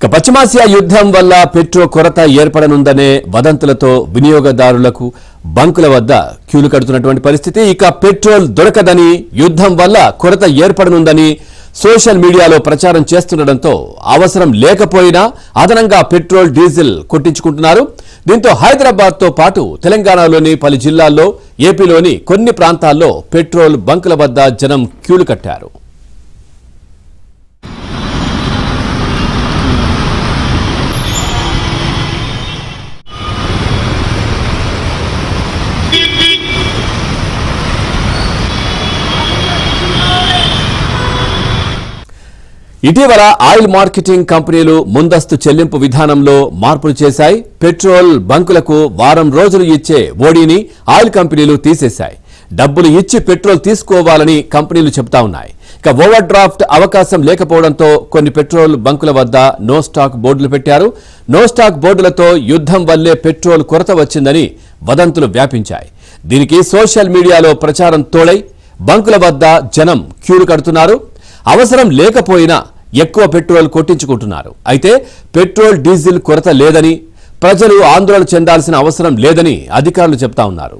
పశ్చిమాసియా యుద్ధం వల్ల పెట్రోల్ కొరత ఏర్పడనుందనే వదంతులతో వినియోగదారులకు బంకుల వద్ద క్యూలు కడుతున్నటువంటి పరిస్థితి. పెట్రోల్ దొరకదని, యుద్ధం వల్ల కొరత ఏర్పడనుందని సోషల్ మీడియాలో ప్రచారం చేస్తుండటంతో అవసరం లేకపోయినా అదనంగా పెట్రోల్, డీజిల్ కొట్టించుకుంటున్నారు. దీంతో హైదరాబాద్తో పాటు తెలంగాణలోని పలు జిల్లాల్లో, ఏపీలోని కొన్ని ప్రాంతాల్లో పెట్రోల్ బంకుల వద్ద జనం క్యూలు కట్టారు. ఇటీవల ఆయిల్ మార్కెటింగ్ కంపెనీలు ముందస్తు చెల్లింపు విధానంలో మార్పులు చేశాయి. పెట్రోల్ బంకులకు వారం రోజులు ఇచ్చే ఓడీని ఆయిల్ కంపెనీలు తీసేశాయి. డబ్బులు ఇచ్చి పెట్రోల్ తీసుకోవాలని కంపెనీలు చెబుతా ఉన్నాయి. ఓవర్ డ్రాఫ్ట్ అవకాశం లేకపోవడంతో కొన్ని పెట్రోల్ బంకుల వద్ద నో స్టాక్ బోర్డులు పెట్టారు. నో స్టాక్ బోర్డులతో యుద్ధం వల్లే పెట్రోల్ కొరత వచ్చిందని వదంతులు వ్యాపించాయి. దీనికి సోషల్ మీడియాలో ప్రచారం తోడై బంకుల వద్ద జనం క్యూలు కడుతున్నారు. అవసరం లేకపోయినా ఎక్కువ పెట్రోల్ కొట్టించుకుంటున్నారు. అయితే పెట్రోల్, డీజిల్ కొరత లేదని, ప్రజలు ఆందోళన చెందాల్సిన అవసరం లేదని అధికారులు చెప్తా ఉన్నారు.